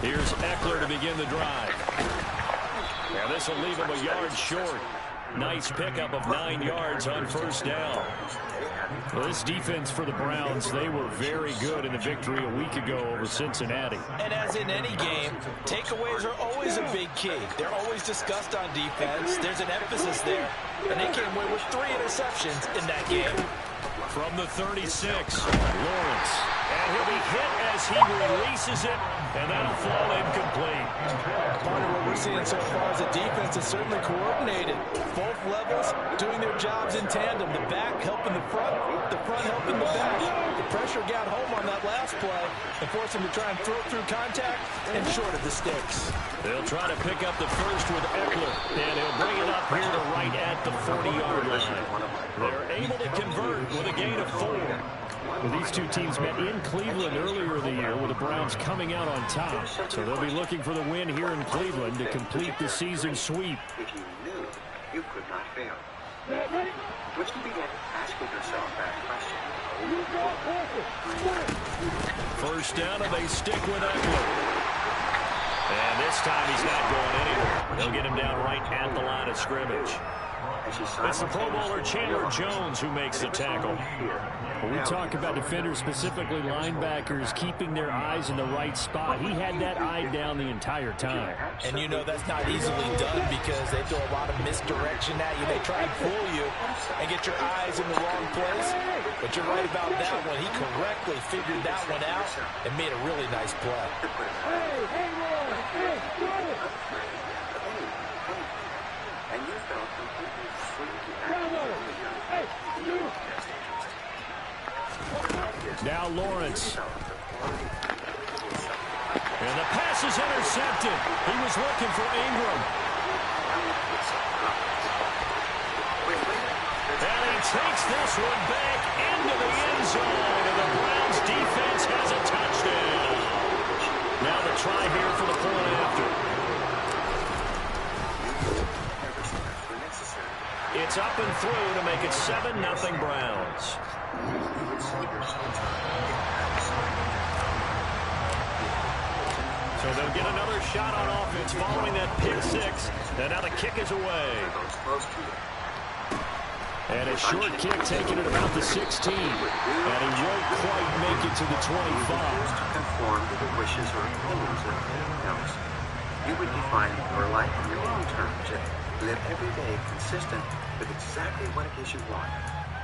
Here's Eckler to begin the drive. Now this will leave him a yard short. Nice pickup of 9 yards on first down. Well, this defense for the Browns, they were very good in the victory a week ago over Cincinnati. And as in any game, takeaways are always a big key. They're always discussed on defense. There's an emphasis there. And they came away with 3 interceptions in that game. From the 36, Lawrence. And he'll be hit as he releases it, and that'll fall incomplete. Part of what we're seeing so far is the defense is certainly coordinated. Both levels doing their jobs in tandem. The back helping the front helping the back. The pressure got home on that last play and forced him to try and throw through contact and short of the sticks. They'll try to pick up the first with Eckler, and he'll bring it up here to right at the 40-yard line. They're able to convert with a gain of 4. Well, these two teams met in Cleveland earlier in the year with the Browns coming out on top. So they'll be looking for the win here in Cleveland to complete the season sweep. If you knew, you could not fail. Which you began asking yourself that question. First down, and they stick with Eckler. And this time he's not going anywhere. They'll get him down right at the line of scrimmage. It's the Pro Bowler Chandler Jones who makes the tackle. When we talk about defenders, specifically linebackers, keeping their eyes in the right spot, he had that eye down the entire time. And you know that's not easily done because they throw a lot of misdirection at you. They try and fool you and get your eyes in the wrong place. But you're right about that one. He correctly figured that one out and made a really nice play. And you felt completely free to Now Lawrence. And the pass is intercepted. He was looking for Ingram. And he takes this one back into the end zone. And the Browns defense has a touchdown. Now the try here for the point after. It's up and through to make it 7-0 Browns. So they'll get another shot on offense following that pick 6. And now the kick is away. And a short kick taken at about the 16. And he won't quite make it to the 25. Conform to the wishes or opinions of anyone else. You would define your life in your own terms and live every day consistent with exactly what it is you want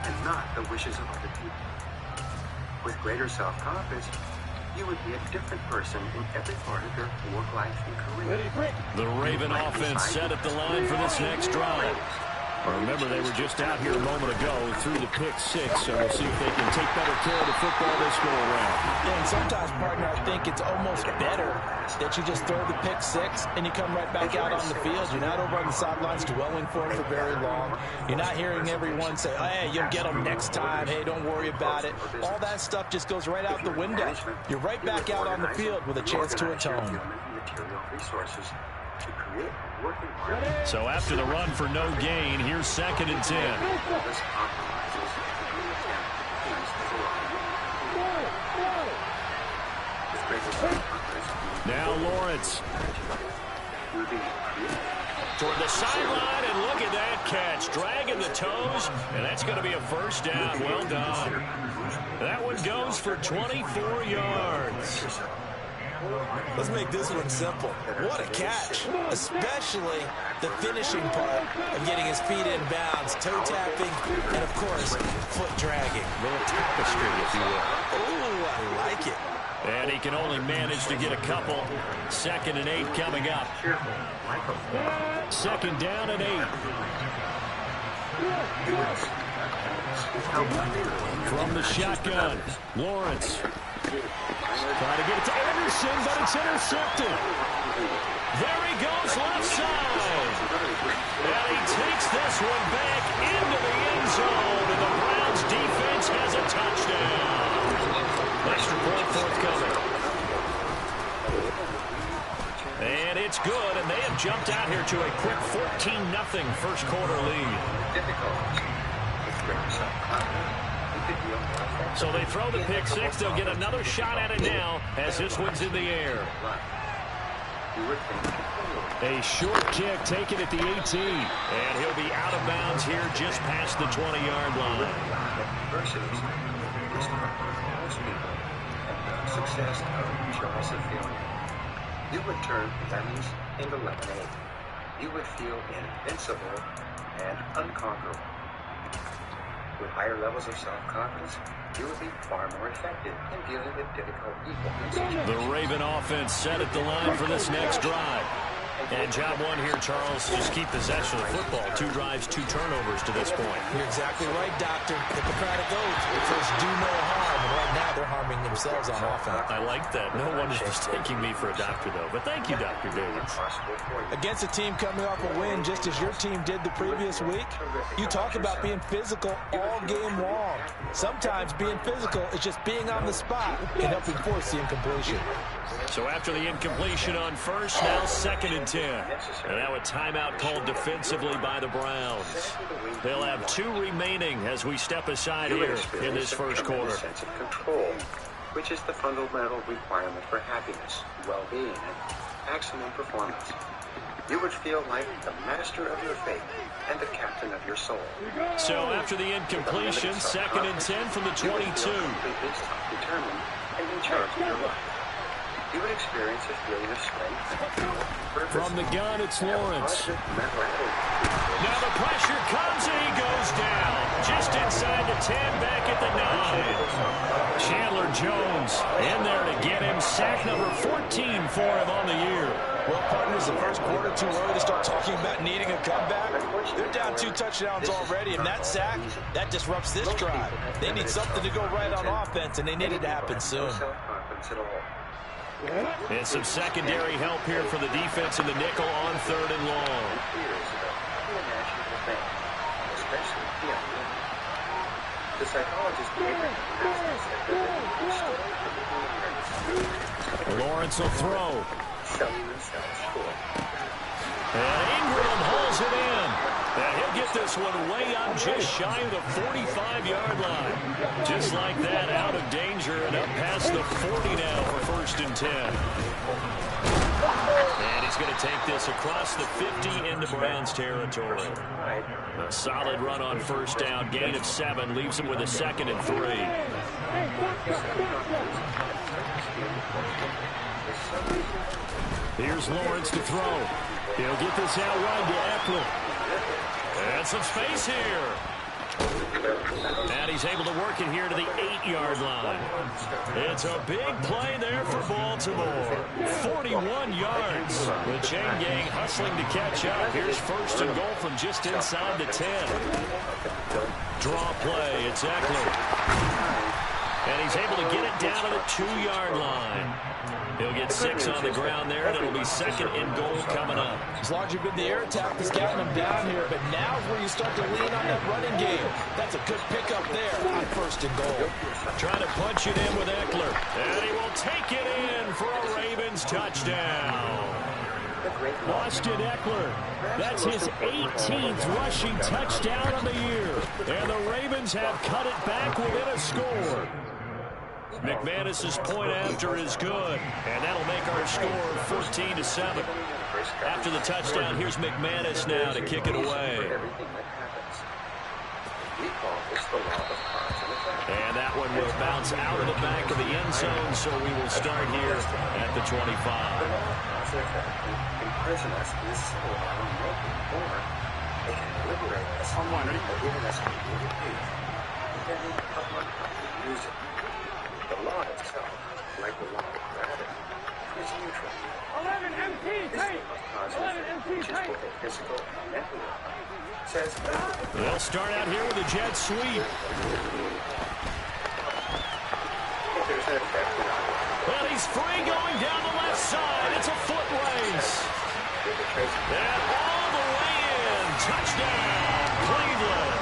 and not the wishes of other people. With greater self-confidence, you would be a different person in every part of your work life and career. The Raven offense set at the line for this next drive. Remember, they were just out here a moment ago through the pick 6, so we'll see if they can take better care of the football this go around. Yeah, and sometimes, partner, I think it's almost better that you just throw the pick 6 and you come right back out on the field. You're not over on the sidelines dwelling for it for very long. You're not hearing everyone say, hey, you'll get them next time. Hey, don't worry about it. All that stuff just goes right out the window. You're right back out on the field with a chance to atone. So after the run for no gain, here's 2nd and 10. Now Lawrence. Toward the sideline, and look at that catch. Dragging the toes, and that's going to be a first down. Well done. That one goes for 24 yards. Let's make this one simple. What a catch, especially the finishing part of getting his feet in bounds, toe tapping, and, of course, foot dragging. A little tapestry, if you will. Oh, I like it. And he can only manage to get a couple. 2nd and 8 coming up. 2nd down and 8. From the shotgun, Lawrence. Trying to get it to Anderson, but it's intercepted. There he goes, left side. And he takes this one back into the end zone, and the Browns defense has a touchdown. Extra point forthcoming. And it's good, and they have jumped out here to a quick 14-0 first quarter lead. Difficult. It's great self-confidence. You could be feel more effective. So they throw the pick six. They'll get another shot at it now as this one's in the air. You would think A short kick taken at the 18. And he'll be out of bounds here just past the 20-yard line. adversities is most people, and success of jaws of failure. You would turn lemons into lemonade. You would feel invincible and unconquerable. With higher levels of self-confidence, you would be far more effective in dealing with difficult people. The Raven offense set at the line for this next drive. And job one here, Charles, just keep possession of the football. 2 drives, 2 turnovers to this point. You're exactly right, Doctor. Hippocratic oath. The first do no harm, and right now they're harming themselves on offense. I like that. No one is mistaking me for a doctor, though. But thank you, Dr. Davis. Against a team coming off a win, just as your team did the previous week, you talk about being physical all game long. Sometimes being physical is just being on the spot and helping force the incompletion. So after the incompletion on first, now 2nd and 10. And now a timeout called defensively by the Browns. They'll have 2 remaining as we step aside here in this first quarter. Sense of control, which is the fundamental requirement for happiness, well-being, and excellent performance. You would feel like the master of your fate and the captain of your soul. So after the incompletion, 2nd and 10 from the 22. Determined and in charge of your life. You would experience a feeling of strength. From the gun, it's Lawrence. Now the pressure comes and he goes down. Just inside the 10, back at the 9. Chandler Jones in there to get him. Sack number 14 for him on the year. Well, partners, the first quarter too early to start talking about needing a comeback. They're down 2 touchdowns already, and that sack, that disrupts this drive. They need something to go right on offense, and they need it to happen soon. And some secondary help here for the defense in the nickel on 3rd and long. The psychologist Lawrence will throw. And Ingram holds it in. And he'll get this one way up just shy of the 45-yard line. Just like that, out of danger and up past the 40 now for 1st and 10. And he's going to take this across the 50 into Browns territory. A solid run on 1st down, gain of 7, leaves him with a 2nd and 3. Here's Lawrence to throw. He'll get this out wide to Eckler. And some space here. And he's able to work it here to the 8-yard line. It's a big play there for Baltimore. 41 yards. The chain gang hustling to catch up. Here's 1st and goal from just inside the 10. Draw play. It's Eckler. And he's able to get it down to the 2-yard line. He'll get 6 on the ground there, and it'll be 2nd and goal coming up. As long as you've been the air attack that's gotten him down here, but now's where you start to lean on that running game. That's a good pickup there on 1st and goal. Trying to punch it in with Eckler. And he will take it in for a Ravens touchdown. Austin Eckler, that's his 18th rushing touchdown of the year. And the Ravens have cut it back within a score. McManus's point after is good, and that'll make our score 14-7. After the touchdown, here's McManus now to kick it away. And that one will bounce out of the back of the end zone, so we will start here at the 25. Imprison us in this civil or they can liberate us by giving us use it. The law itself, like the law of gravity, is neutral. 11 MP, This causes, which is both a physical and mental law, says they'll start out here with a jet sweep. if there's an effect Well, he's free going down the left side. It's a foot race. And all the way in. Touchdown, Cleveland.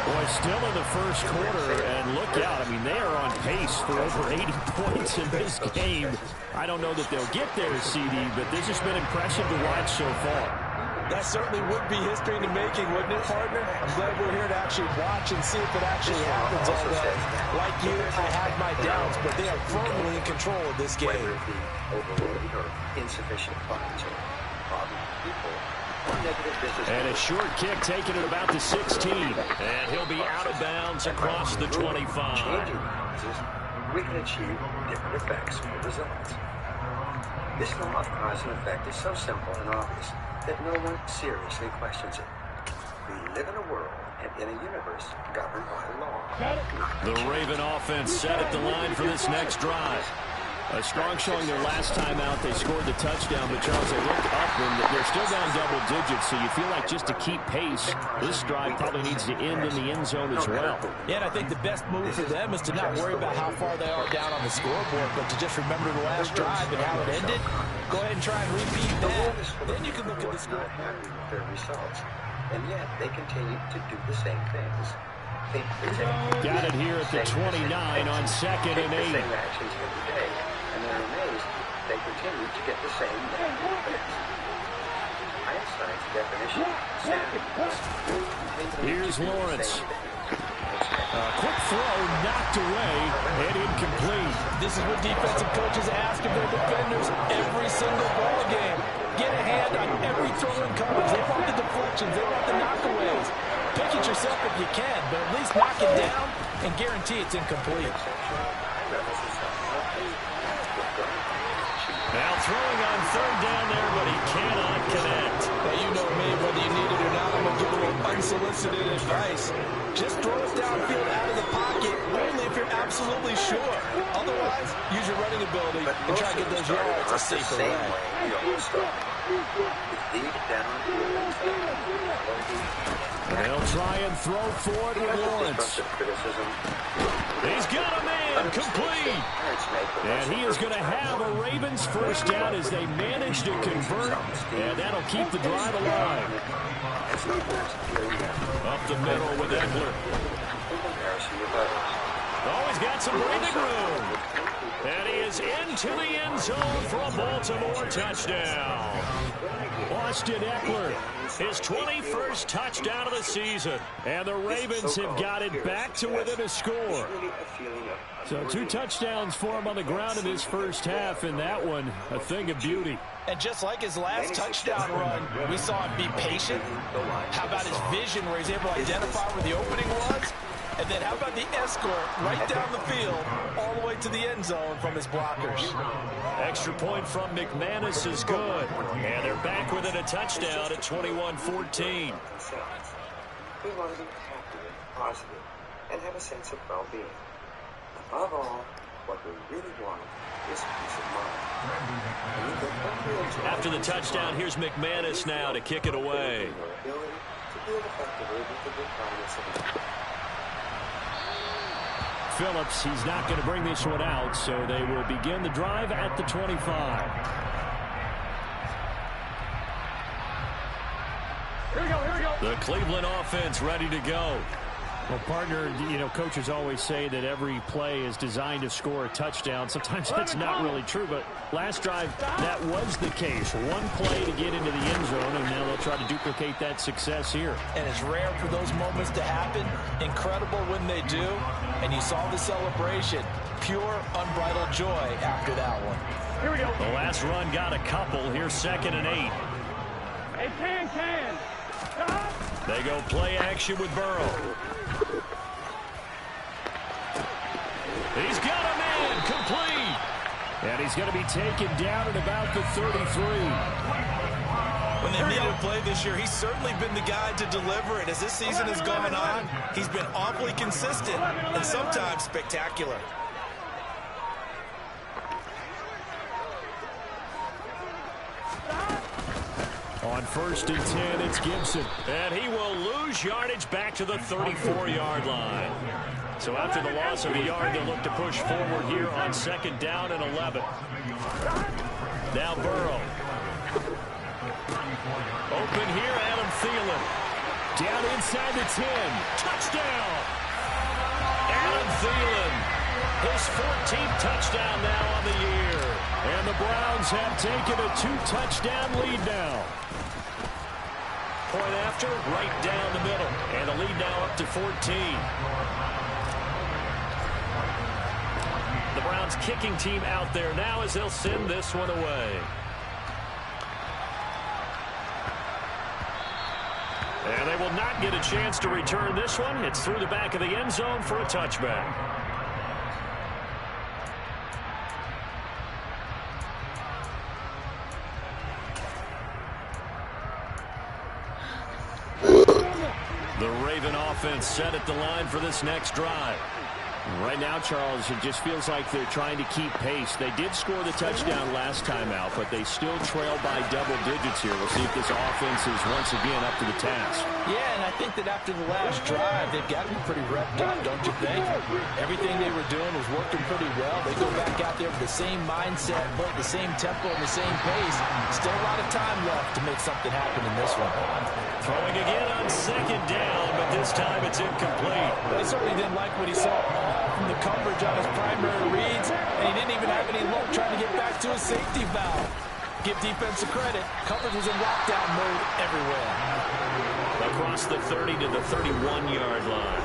Boy, still in the first quarter, and look out. I mean, they are on pace for over 80 points in this game. I don't know that they'll get there, CD, but this has been impressive to watch so far. That certainly would be history in the making, wouldn't it, partner? I'm glad we're here to actually watch and see if it actually happens. Although, like you, I have my doubts, but they are firmly in control of this game. Whether it be overloaded or insufficient funds or problem people or negative business. And a short kick taken at about the 16. And he'll be out of bounds across the 25. Changing causes, we can achieve different effects or results. This law of cause and effect is so simple and obvious that no one seriously questions it. We live in a world and in a universe governed by law. The Raven offense set at the line for this next drive. A strong showing their last time out. They scored the touchdown, but Charles, they looked up and they're still down double digits, so you feel like just to keep pace, this drive probably needs to end in the end zone as well. Yeah, and I think the best move for them is to not worry about how far they are down on the scoreboard, but to just remember the last drive and how it ended. Go ahead and try and repeat that. Then you can look at the score. Not happy with their results, and yet they continue to do the same things. Got it here at the 29 on 2nd and 8. The same actions every day, and they're amazed they continue to get the same negative effects. Einstein's definition of here's Lawrence. Quick throw knocked away and incomplete. This is what defensive coaches ask of their defenders every single ball game. Get a hand on every throw in coverage. They want the deflections. They want the knockaways. Pick it yourself if you can, but at least knock it down and guarantee it's incomplete. Now throwing on 3rd down there, but he cannot connect. Now you know me, whether you need it or not, I'm going to give a little unsolicited advice. Just throw it downfield out of the pocket, only if you're absolutely sure. Otherwise, use your running ability and try to get those yards a safer way. They'll try and throw for it with Lawrence. He's got a man complete. And he is going to have a Ravens first down as they manage to convert. And that'll keep the drive alive. Up the middle with Eckler. Oh, he's got some breathing room. And he is into the end zone for a Baltimore touchdown. Austin Eckler, his 21st touchdown of the season. And the Ravens have got it back to within a score. So 2 touchdowns for him on the ground in his first half, and that one a thing of beauty. And just like his last touchdown run, we saw him be patient. How about his vision where he's able to identify where the opening was? And then how about the escort right down the field all the way to the end zone from his blockers? Extra point from McManus is good. And they're back within a touchdown at 21-14. We want to be happy, positive, and have a sense of well-being. Above all, what we really want is peace of mind. After the touchdown, here's McManus now to kick it away. Phillips, he's not going to bring this one out, so they will begin the drive at the 25. Here we go. The Cleveland offense ready to go. Well, partner, you know, coaches always say that every play is designed to score a touchdown. Sometimes that's not really true, but last drive, that was the case. One play to get into the end zone, and now they'll try to duplicate that success here. And it's rare for those moments to happen. Incredible when they do. And you saw the celebration. Pure, unbridled joy after that one. Here we go. The last run got a couple. Here's 2nd and 8. Hey, can. They go play action with Burrow. He's got a man complete. And he's going to be taken down at about the 33. When they needed a play this year, he's certainly been the guy to deliver it. As this season has gone on, he's been awfully consistent and sometimes spectacular. On 1st and 10, it's Gibson. And he will lose yardage back to the 34-yard line. So after the loss of a yard, they'll look to push forward here on 2nd down and 11. Now Burrow. Open here, Adam Thielen. Down inside the 10. Touchdown! Adam Thielen. His 14th touchdown now on the year. And the Browns have taken a 2-touchdown lead now. going after? Right down the middle. And the lead now up to 14. The Browns kicking team out there now as they'll send this one away. And they will not get a chance to return this one. It's through the back of the end zone for a touchback. The Raven offense set at the line for this next drive. Right now, Charles, it just feels like they're trying to keep pace. They did score the touchdown last time out, but they still trail by double digits here. We'll see if this offense is once again up to the task. Yeah, and I think that after the last drive, they've got to be pretty revved up, don't you think? Everything they were doing was working pretty well. They go back out there with the same mindset, both the same tempo and the same pace. Still a lot of time left to make something happen in this one. Throwing again on second down, but this time it's incomplete. He certainly didn't like what he saw from the coverage on his primary reads, and he didn't even have any luck trying to get back to his safety valve. Give defensive credit. Coverage was in lockdown mode everywhere. Across the 30 to the 31-yard line.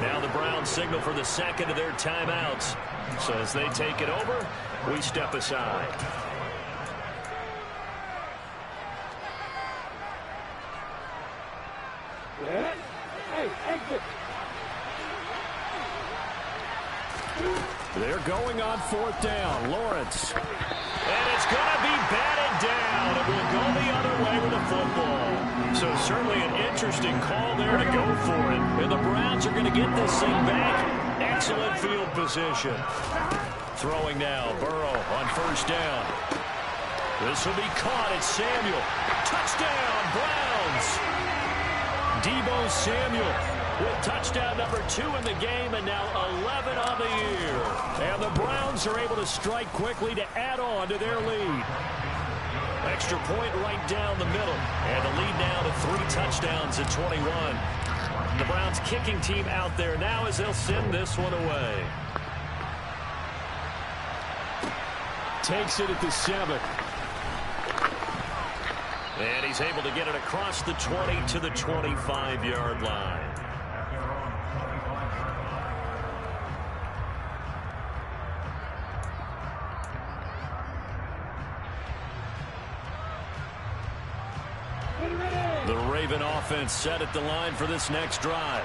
Now the Browns signal for the second of their timeouts. So as they take it over, we step aside. They're going on fourth down. Lawrence. And it's going to be batted down. It will go the other way with the football. So certainly an interesting call there to go for it. And the Browns are going to get this thing back. Excellent field position. Throwing now. Burrow on first down. This will be caught. It's Samuel. Touchdown, Browns. Deebo Samuel with touchdown number 2 in the game, and now 11 on the year. And the Browns are able to strike quickly to add on to their lead. Extra point right down the middle. And the lead now to 3 touchdowns at 21. The Browns kicking team out there now as they'll send this one away. Takes it at the 7. And he's able to get it across the 20 to the 25-yard line. The Raven offense set at the line for this next drive.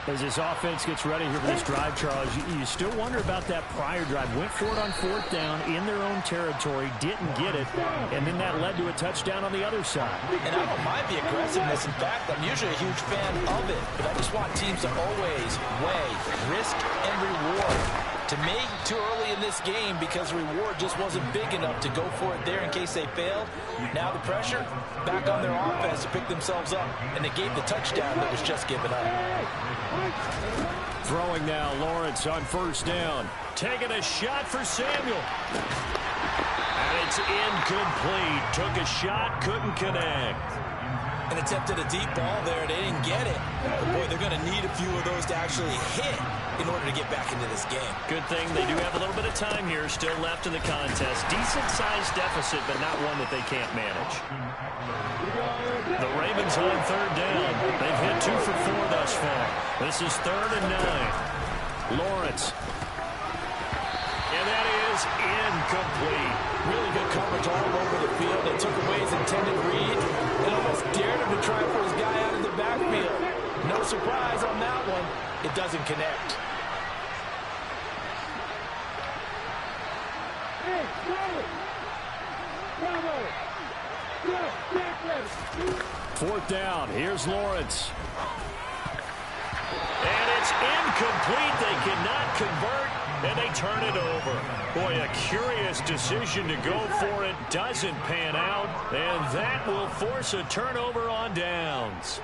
As this offense gets ready here for this drive, Charles, you still wonder about that prior drive. Went for it on fourth down in their own territory, didn't get it, and then that led to a touchdown on the other side. And I don't mind the aggressiveness. In fact, I'm usually a huge fan of it, but I just want teams to always weigh risk and reward. To me, too early in this game because the reward just wasn't big enough to go for it there in case they failed. Now the pressure back on their offense to pick themselves up, and they gave the touchdown that was just given up. Throwing now, Lawrence on first down. Taking a shot for Samuel. And it's incomplete. Took a shot, couldn't connect. And attempted a deep ball there. They didn't get it. But boy, they're going to need a few of those to actually hit in order to get back into this game. Good thing they do have a little bit of time here still left in the contest. Decent-sized deficit, but not one that they can't manage. The Ravens on third down. They've hit 2 for 4 thus far. This is 3rd and 9. Lawrence. And that is incomplete. Really good coverage all over the field. They took away his intended read and almost dared him to try for his guy out of the backfield. No surprise on that one. It doesn't connect. Fourth down. Here's Lawrence. And it's incomplete. They cannot convert, and they turn it over. Boy, a curious decision to go for it. Doesn't pan out, and that will force a turnover on downs.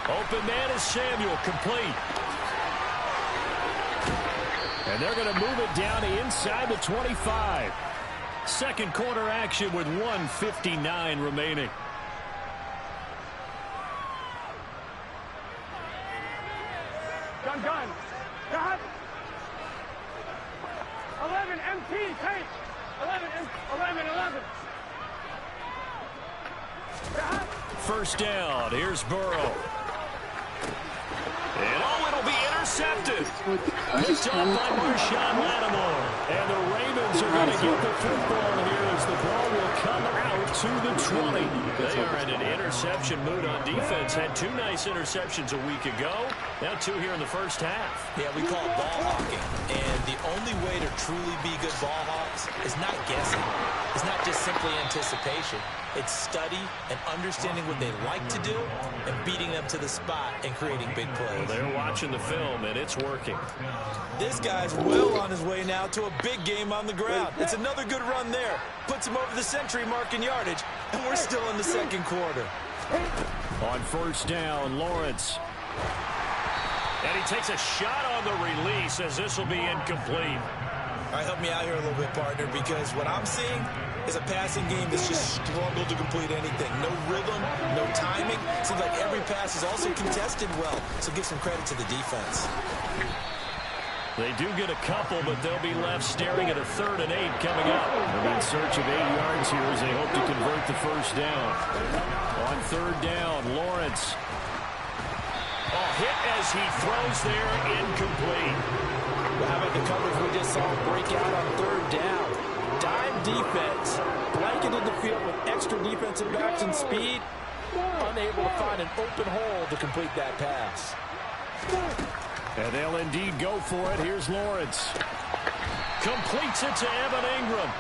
Open man is Samuel, complete. And they're going to move it down to inside the 25. Second quarter action with 1:59 remaining. Gun. Got. 11 MT, take. 11. first down. Here's Burrow. And it'll be intercepted. Picked up by Marshawn Lattimore. And the Ravens are going to get the football here as the ball will come out to the 20. They are in an interception mood on defense. Had 2 nice interceptions a week ago. Now 2 here in the first half. Yeah, we call it ball hawking. And the only way to truly be good ball hawks is not guessing. It's not just simply anticipation. It's study and understanding what they like to do and beating them to the spot and creating big plays. Well, they're watching the film, and it's working. This guy's well on his way now to a big game on the ground. It's another good run there. Puts him over the century mark in yardage, and we're still in the second quarter. On first down, Lawrence. And he takes a shot on the release as this will be incomplete. All right, help me out here a little bit, partner, because what I'm seeing is a passing game that's just struggled to complete anything. No rhythm, no timing. Seems like every pass is also contested well, so give some credit to the defense. They do get a couple, but they'll be left staring at a 3rd and 8 coming up. They'll be in search of 8 yards here as they hope to convert the first down. On 3rd down, Lawrence. Hit as he throws there, incomplete. Well, how about the coverage we just saw break out on 3rd down? Dime defense, blanketed the field with extra defensive backs and speed, unable to find an open hole to complete that pass. And they'll indeed go for it. Here's Lawrence. Completes it to Evan Ingram.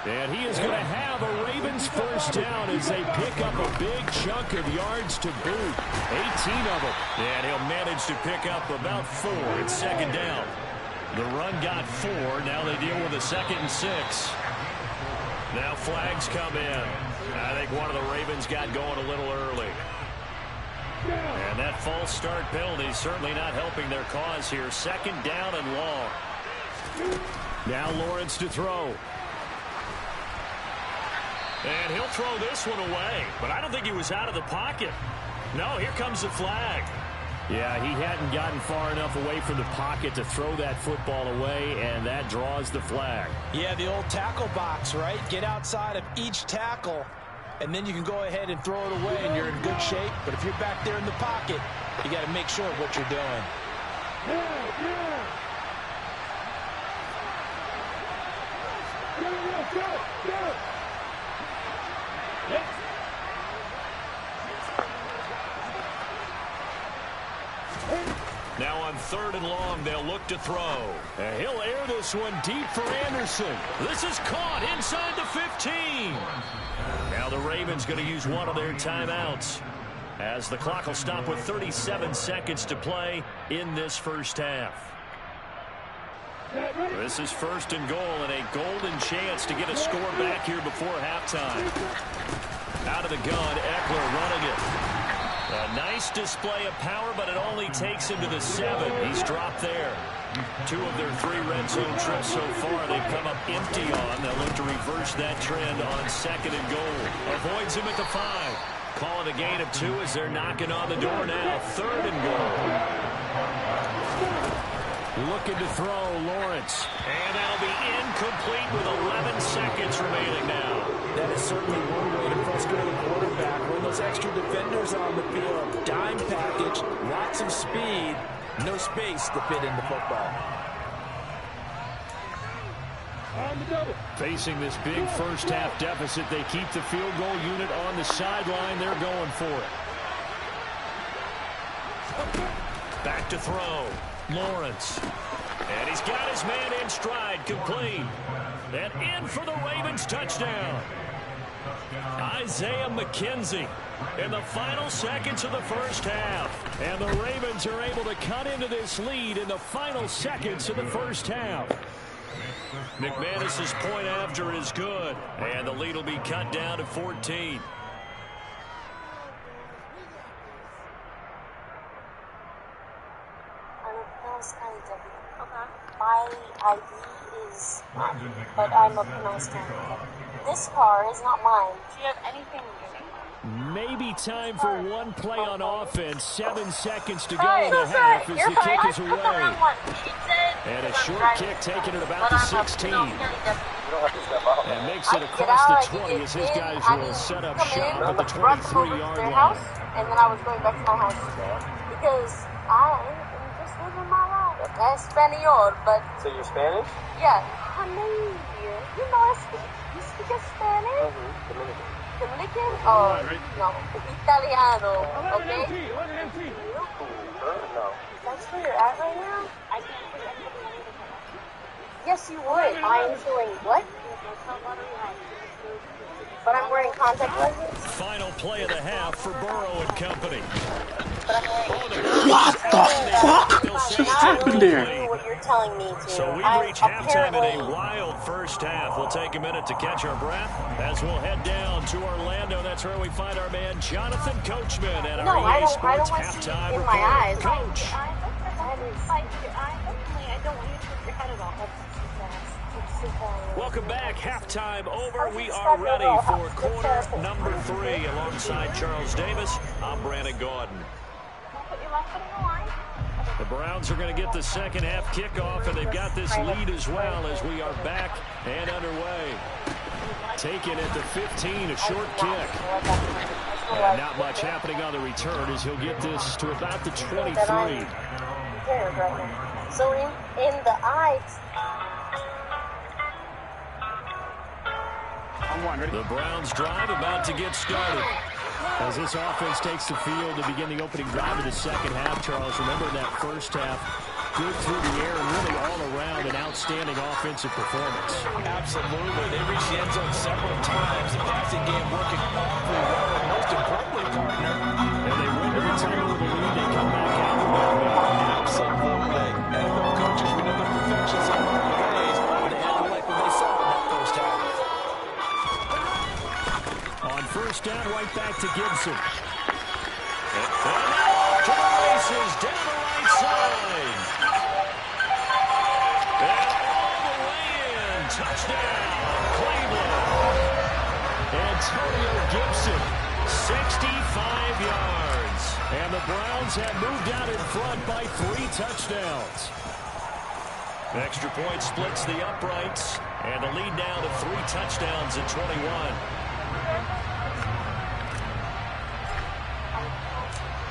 And he is going to have a Ravens first down as they pick up a big chunk of yards to boot. 18 of them. And he'll manage to pick up about 4. It's 2nd down. The run got 4. Now they deal with a 2nd and 6. Now flags come in. I think one of the Ravens got going a little early. And that false start penalty is certainly not helping their cause here. 2nd down and long. Now Lawrence to throw. And he'll throw this one away. But I don't think he was out of the pocket. No, here comes the flag. Yeah, he hadn't gotten far enough away from the pocket to throw that football away, and that draws the flag. Yeah, the old tackle box, right? Get outside of each tackle, and then you can go ahead and throw it away, and you're in good shape. But if you're back there in the pocket, you got to make sure of what you're doing. Now on 3rd and long, they'll look to throw. And he'll air this one deep for Anderson. This is caught inside the 15. Now the Ravens going to use one of their timeouts as the clock will stop with 37 seconds to play in this first half. This is 1st and goal and a golden chance to get a score back here before halftime. Out of the gun, Eckler running it. A nice display of power, but it only takes him to the 7. He's dropped there. 2 of their 3 red zone trips so far they've come up empty on. They'll look to reverse that trend on 2nd and goal. Avoids him at the 5. Calling a gain of 2 as they're knocking on the door now. 3rd and goal. Looking to throw, Lawrence. And that'll be incomplete with 11 seconds remaining now. That is certainly one way to frustrate a quarterback. When those extra defenders on the field, dime package, lots of speed, no space to fit in the football. Facing this big first half deficit, they keep the field goal unit on the sideline. They're going for it. Back to throw. Lawrence. And he's got his man in stride, complete. And in for the Ravens touchdown. Isaiah McKenzie in the final seconds of the first half. And the Ravens are able to cut into this lead in the final seconds of the first half. McManus's point after is good. And the lead will be cut down to 14. My ID is, but I'm a pronounced candidate. This car is not mine. Do you have anything new? Maybe time for one play on offense. 7 seconds to go in the half as the kick is away. And a short kick taken at about the 16. And makes it across the 20 as his guys will set up shop at the 23-yard line. And then I was going back to my house because I am just living my life. Espanol, but... So you're Spanish? Yeah. Honey, you know you speak Spanish? Dominican? Oh, no. Italiano, okay? No. That's where you're at right now? I can't forget. Yes, you would. I'm doing what? But I'm wearing contact lenses? Final play of the half for Burrow and company. What the fuck just happened there? What you're telling me to. So we reach halftime in a wild first half. We'll take a minute to catch our breath as we'll head down to Orlando. That's where we find our man Jonathan Coachman at our EA Sports halftime report. Coach. I don't want you to put your head at all. Welcome back. Halftime over. We are ready for quarter number 3 alongside Charles Davis. I'm Brandon Gordon. The Browns are going to get the second half kickoff, and they've got this lead as well as we are back and underway. Taken at the 15, a short kick. And not much happening on the return as he'll get this to about the 23. So in the eyes... The Browns drive about to get started. As this offense takes the field to begin the opening drive of the second half, Charles, remember that first half, good through the air and really all around an outstanding offensive performance. Absolutely. They reached the end zone several times. The passing game working awfully well. And most importantly, partner. And they win to the time with the lead. They come back out from that lead. Absolutely. NFL coaches, we know the perfection some of the days, but they had to like what they saw in that first half. On first down, right back to Gibson. And now to the races down the right side. And all the way in. Touchdown, Cleveland. Antonio Gibson, 65 yards. And the Browns have moved out in front by 3 touchdowns. Extra point splits the uprights. And the lead now to 3 touchdowns at 21.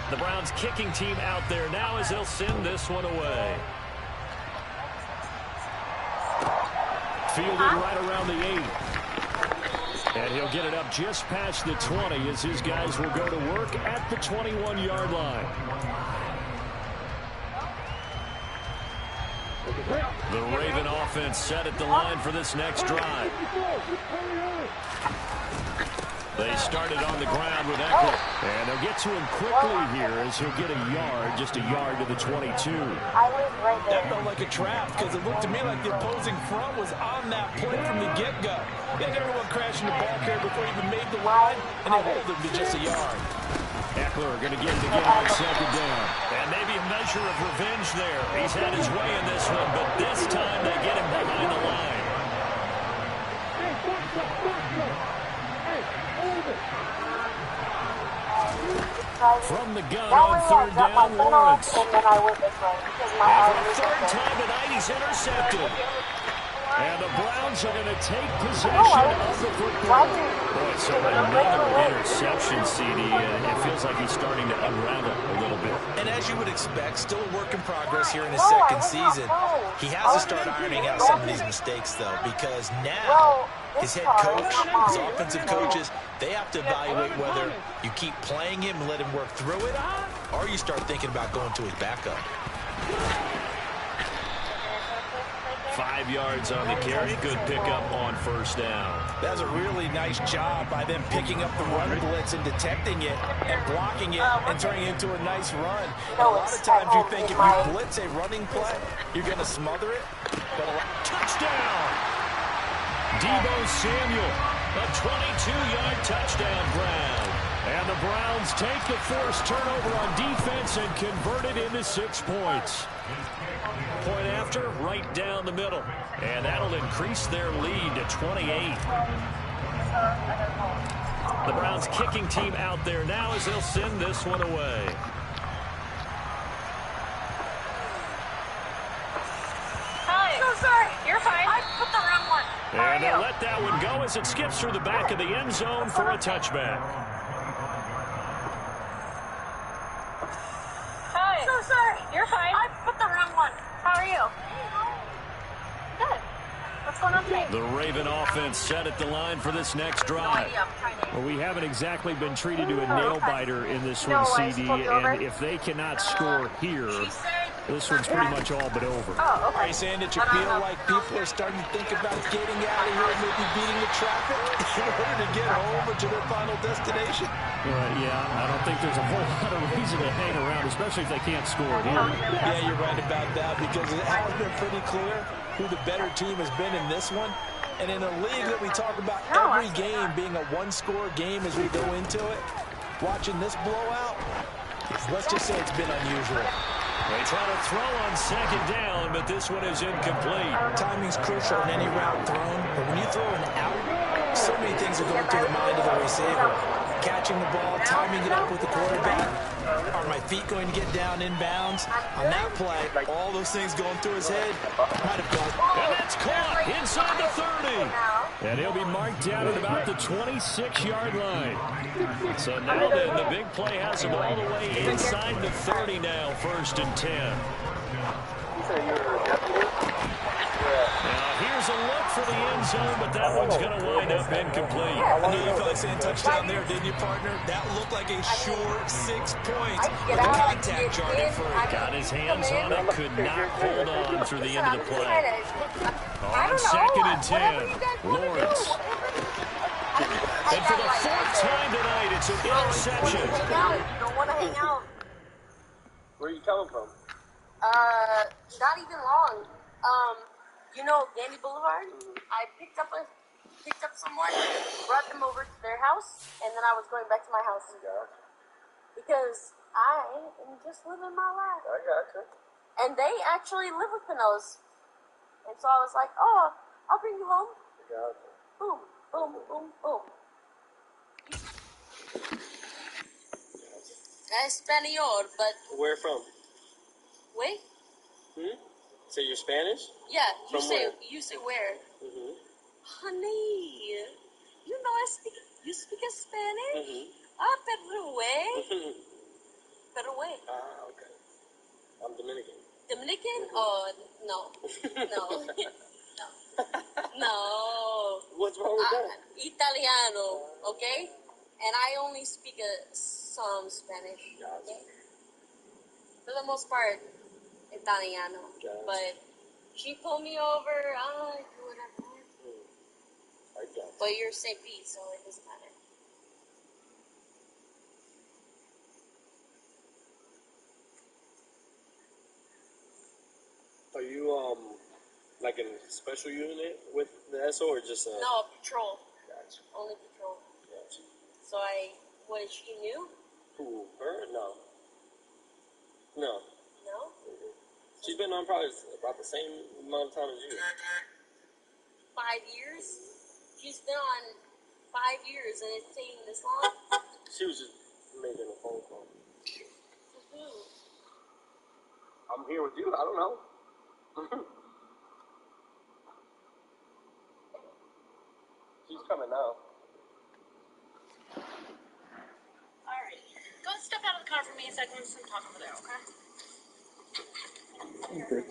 The Browns kicking team out there now as they'll send this one away. Fielded right around the 8. And he'll get it up just past the 20 as his guys will go to work at the 21-yard line. The Raven offense set at the line for this next drive. They started on the ground with Eckler. And they'll get to him quickly here as he'll get a yard, just a yard to the 22. That felt like a trap because it looked to me like the opposing front was on that play from the get-go. They had everyone crashing the ball carrier before he even made the line, and they hold him to just a yard. Eckler going to get it again on second down. And maybe a measure of revenge there. He's had his way in this one, but this time they get him behind the line. From the gun on third down, Lawrence. And for the third time tonight, he's intercepted. And the Browns are going to take possession of the football. Boy, so another interception, CD, and it feels like he's starting to unravel a little bit. And as you would expect, still a work in progress here in his second season. He has to start ironing out some of these mistakes, though, because now his head coach, his offensive coaches, they have to evaluate whether you keep playing him and let him work through it, or you start thinking about going to his backup. 5 yards on the carry. Good pickup on first down. That was a really nice job by them picking up the run blitz and detecting it and blocking it and turning it into a nice run. And a lot of times you think if you blitz a running play, you're going to smother it. But touchdown! Deebo Samuel, a 22-yard touchdown grab. And the Browns take the forced turnover on defense and convert it into 6 points. Point after, right down the middle. And that'll increase their lead to 28. The Browns kicking team out there now as they'll send this one away. Hi. So sorry. You're fine. I put the wrong one. And they'll as it skips through the back of the end zone for a touchback. Hi. So sorry. You're fine. I put the wrong one. How are you? Good. What's going on today? The Raven offense set at the line for this next drive. Well, we haven't exactly been treated to a nail-biter in this one, CD, and if they cannot score here, this one's pretty much all but over. Oh, okay. Are you saying that you feel like people are starting to think about getting out of here and maybe beating the traffic in order to get home or to their final destination? Yeah, I don't think there's a whole lot of reason to hang around, especially if they can't score here. Yeah, you're right about that because it has been pretty clear who the better team has been in this one. And in a league that we talk about every game being a one-score game as we go into it, watching this blowout, let's just say it's been unusual. They try to throw on second down, but this one is incomplete. Timing's crucial in any route thrown, but when you throw an out, so many things are going through the mind of the receiver. Catching the ball, timing it up with the quarterback. Are my feet going to get down inbounds? On that play, all those things going through his head might have gone. And that's caught inside the 30. And he'll be marked down at about the 26-yard line. So now then, the big play has him all the way inside the 30 now, 1st and 10. Now here's a look for the end zone, but that one's going to wind up incomplete. I knew you felt saying touchdown there, didn't you, partner? That looked like a sure 6 points with a contact yardage for it. Got his hands on it, could not hold on through the end of the play. On 2nd and 10, Lawrence. And for the 4th time tonight, it's an interception. You don't want to hang out. Where are you coming from? Not even long. You know Gandy Boulevard? I picked up someone, brought them over to their house, and then I was going back to my house. Because I am just living my life. I gotcha. And they actually live with Pinellas. And so I was like, oh, I'll bring you home. Gotcha. Boom, boom, boom, boom. Espanol, but Where from? wait. So you're Spanish? Yeah, From where? you say where? Honey, you know you speak Spanish? Pero way. Ah, okay. I'm Dominican. Dominican? Oh, no. No. No. What's wrong with that? Italiano, okay? And I only speak some Spanish. Gotcha. Okay? For the most part, Italiano. Gotcha. But she pulled me over. I do whatever. I gotcha. But you're St. Pete, so it doesn't matter. Are you like in a special unit with the SO or just No, patrol. Gotcha. Only patrol. Gotcha. So she knew? Who? Her? No. No. No? She's been on probably about the same amount of time as you. 5 years? She's been on 5 years and it's taking this long? She was just making a phone call. To who? I'm here with you. I don't know. She's coming now. Alright. Go step out of the car for me a second. I'm just gonna talk over there, okay? Okay.